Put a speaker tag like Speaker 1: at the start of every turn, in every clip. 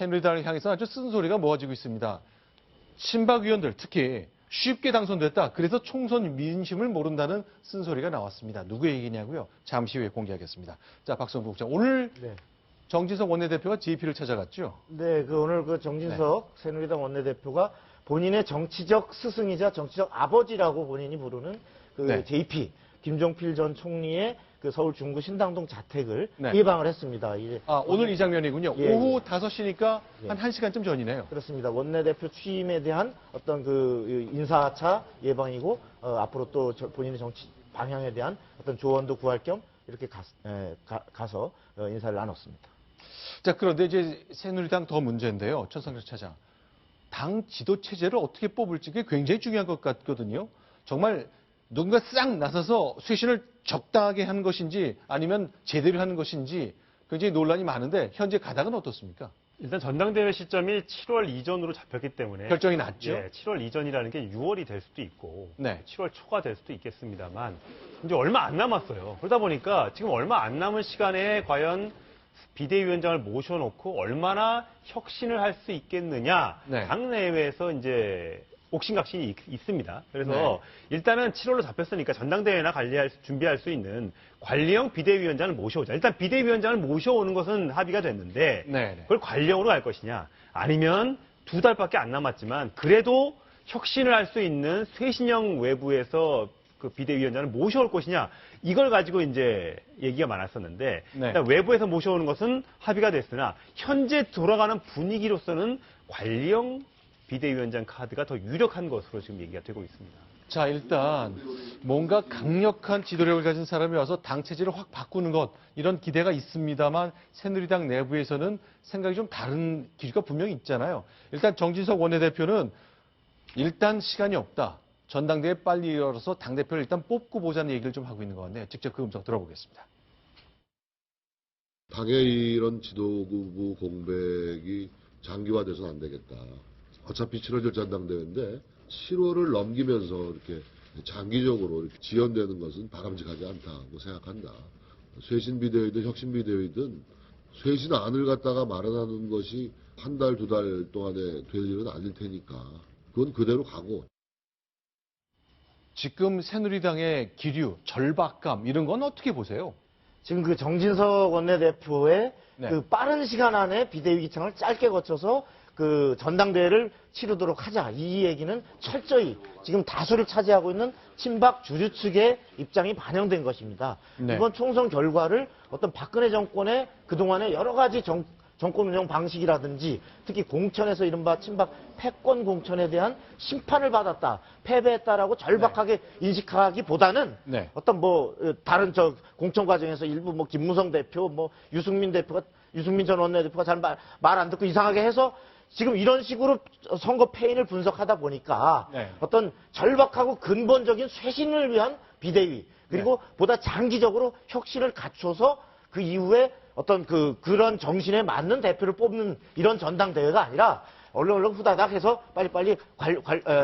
Speaker 1: 새누리당을 향해서 아주 쓴소리가 모아지고 있습니다. 친박 의원들 특히 쉽게 당선됐다. 그래서 총선 민심을 모른다는 쓴소리가 나왔습니다. 누구의 얘기냐고요? 잠시 후에 공개하겠습니다. 자, 박성국 국장. 오늘
Speaker 2: 네.
Speaker 1: 정진석 원내대표가 JP를 찾아갔죠?
Speaker 2: 네, 오늘 정진석 새누리당 원내대표가 본인의 정치적 스승이자 정치적 아버지라고 본인이 부르는 JP, 김종필 전 총리의 서울 중구 신당동 자택을 예방을 했습니다.
Speaker 1: 오늘 이 장면이군요.
Speaker 2: 예,
Speaker 1: 오후 5시니까 한 1시간쯤 전이네요.
Speaker 2: 그렇습니다. 원내대표 취임에 대한 어떤 인사차 예방이고, 앞으로 또 본인의 정치 방향에 대한 어떤 조언도 구할 겸 이렇게 가서 인사를 나눴습니다.
Speaker 1: 자, 그런데 이제 새누리당 더 문제인데요. 천상렬 차장. 당 지도 체제를 어떻게 뽑을지 그게 굉장히 중요한 것 같거든요. 정말 누군가 싹 나서서 쇄신을 적당하게 하는 것인지 아니면 제대로 하는 것인지 굉장히 논란이 많은데 현재 가닥은 어떻습니까?
Speaker 3: 일단 전당대회 시점이 7월 이전으로 잡혔기 때문에
Speaker 1: 결정이 났죠.
Speaker 3: 예, 7월 이전이라는 게 6월이 될 수도 있고
Speaker 1: 네.
Speaker 3: 7월 초가 될 수도 있겠습니다만 이제 얼마 안 남았어요. 그러다 보니까 지금 얼마 안 남은 시간에 과연 비대위원장을 모셔놓고 얼마나 혁신을 할 수 있겠느냐.
Speaker 1: 네.
Speaker 3: 당내외에서 이제 옥신각신이 있습니다. 그래서 일단은 7월로 잡혔으니까 전당대회나 준비할 수 있는 관리형 비대위원장을 모셔오자. 일단 비대위원장을 모셔오는 것은 합의가 됐는데 그걸 관리형으로 갈 것이냐. 아니면 2달밖에 안 남았지만 그래도 혁신을 할 수 있는 쇄신형 외부에서 그 비대위원장을 모셔올 것이냐. 이걸 가지고 이제 얘기가 많았었는데 일단 외부에서 모셔오는 것은 합의가 됐으나 현재 돌아가는 분위기로서는 관리형 비대위원장 카드가 더 유력한 것으로 지금 얘기가 되고 있습니다.
Speaker 1: 자, 일단 뭔가 강력한 지도력을 가진 사람이 와서 당 체제를 확 바꾸는 것 이런 기대가 있습니다만 새누리당 내부에서는 생각이 좀 다른 기류가 분명히 있잖아요. 일단 정진석 원내대표는 일단 시간이 없다. 전당대회 빨리 열어서 당대표를 일단 뽑고 보자는 얘기를 좀 하고 있는 것 같네요. 직접 그 음성 들어보겠습니다.
Speaker 4: 당의 이런 지도부 공백이 장기화돼서는 안 되겠다. 어차피 7월 전당대회인데 7월을 넘기면서 이렇게 장기적으로 이렇게 지연되는 것은 바람직하지 않다고 생각한다. 쇄신 비대위든 혁신 비대위든 쇄신안을 갖다가 마련하는 것이 한 달, 2달 동안에 될 일은 아닐 테니까 그건 그대로 가고.
Speaker 1: 지금 새누리당의 기류, 절박감 이런 건 어떻게 보세요?
Speaker 2: 지금 정진석 원내대표의 빠른 시간 안에 비대위 기청을 짧게 거쳐서 전당대회를 치르도록 하자. 이 얘기는 철저히 지금 다수를 차지하고 있는 친박 주류 측의 입장이 반영된 것입니다. 이번 총선 결과를 어떤 박근혜 정권의 그동안의 여러 가지 정권 운영 방식이라든지 특히 공천에서 이른바 친박 패권 공천에 대한 심판을 받았다, 패배했다라고 절박하게 인식하기보다는 어떤 다른 공천 과정에서 일부 김무성 대표, 유승민 전 원내대표가 잘 말 안 듣고 이상하게 해서 지금 이런 식으로 선거 패인을 분석하다 보니까 어떤 절박하고 근본적인 쇄신을 위한 비대위 그리고 보다 장기적으로 혁신을 갖춰서 그 이후에 어떤 그런 정신에 맞는 대표를 뽑는 이런 전당대회가 아니라 얼른 후다닥 해서 빨리빨리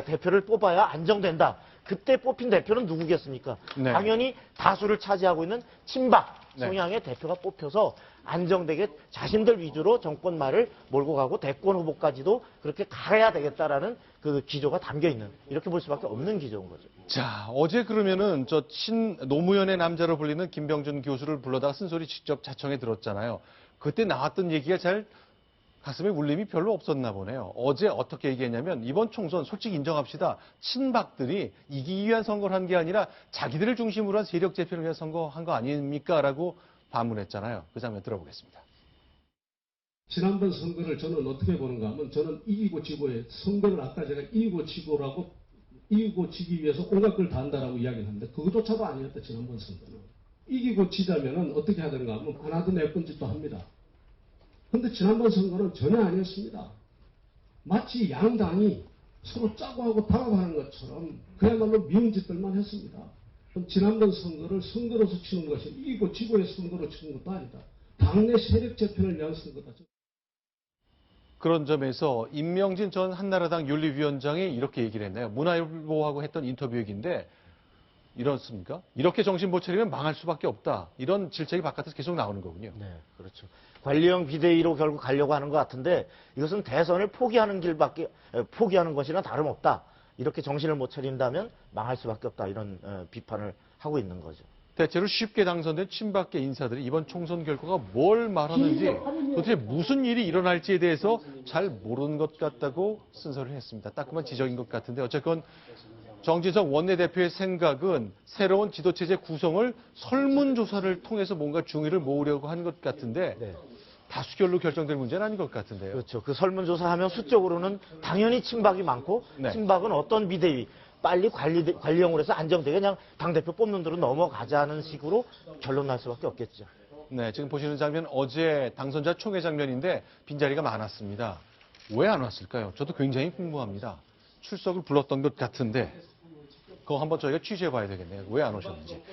Speaker 2: 대표를 뽑아야 안정된다. 그때 뽑힌 대표는 누구겠습니까? 당연히 다수를 차지하고 있는 친박 성향의 대표가 뽑혀서 안정되게 자신들 위주로 정권말을 몰고 가고 대권 후보까지도 그렇게 가야 되겠다라는 그 기조가 담겨 있는 이렇게 볼 수밖에 없는 기조인 거죠.
Speaker 1: 자, 어제 그러면은 노무현의 남자로 불리는 김병준 교수를 불러다가 쓴소리 직접 자청해 들었잖아요. 그때 나왔던 얘기가 잘 가슴에 울림이 별로 없었나 보네요. 어제 어떻게 얘기했냐면 이번 총선 솔직히 인정합시다. 친박들이 이기기 위한 선거를 한 게 아니라 자기들을 중심으로 한 세력 재편을 위한 선거한 거 아닙니까? 라고 반문했잖아요. 그 장면 들어보겠습니다.
Speaker 5: 지난번 선거를 저는 어떻게 보는가 하면 저는 이기고 지고에 선거를 아까 제가 이기고 지고라고 이기고 지기 위해서 온갖 걸 다 한다라고 이야기를 하는데 그것조차도 아니었다. 지난번 선거는. 이기고 지자면은 어떻게 하든가 하면 하나도 내 건짓도 합니다. 그런데 지난번 선거는 전혀 아니었습니다. 마치 양당이 서로 짜고 하고 당합하는 것처럼 그야말로 미운 짓들만 했습니다. 지난번 선거를 선거로서 치는 것이 이기고 지고의 선거로 치는 것도 아니다. 당내 세력 재편을 위한 선거다.
Speaker 1: 그런 점에서 임명진 전 한나라당 윤리위원장이 이렇게 얘기를 했나요? 문화일보하고 했던 인터뷰 얘기인데 이렇습니까? 이렇게 정신 못 차리면 망할 수밖에 없다. 이런 질책이 바깥에서 계속 나오는 거군요.
Speaker 2: 네, 그렇죠. 관리형 비대위로 결국 가려고 하는 것 같은데 이것은 대선을 포기하는 것이나 다름없다. 이렇게 정신을 못 차린다면 망할 수밖에 없다. 이런 비판을 하고 있는 거죠.
Speaker 1: 대체로 쉽게 당선된 친박계 인사들이 이번 총선 결과가 뭘 말하는지 도대체 무슨 일이 일어날지에 대해서 잘 모르는 것 같다고 쓴소리를 했습니다. 따끔한 지적인 것 같은데 어쨌건 정진석 원내대표의 생각은 새로운 지도체제 구성을 설문조사를 통해서 뭔가 중의를 모으려고 한 것 같은데
Speaker 2: 네.
Speaker 1: 다수결로 결정될 문제는 아닌 것 같은데요.
Speaker 2: 그렇죠. 그 설문조사하면 수적으로는 당연히 친박이 많고
Speaker 1: 네.
Speaker 2: 친박은 어떤 비대위 빨리 관리형으로 해서 안정되게 그냥 당대표 뽑는 대로 넘어가자는 식으로 결론 날 수밖에 없겠죠.
Speaker 1: 네, 지금 보시는 장면 어제 당선자 총회 장면인데 빈자리가 많았습니다. 왜 안 왔을까요? 저도 굉장히 궁금합니다. 출석을 불렀던 것 같은데 그거 한번 저희가 취재해 봐야 되겠네요. 왜 안 오셨는지.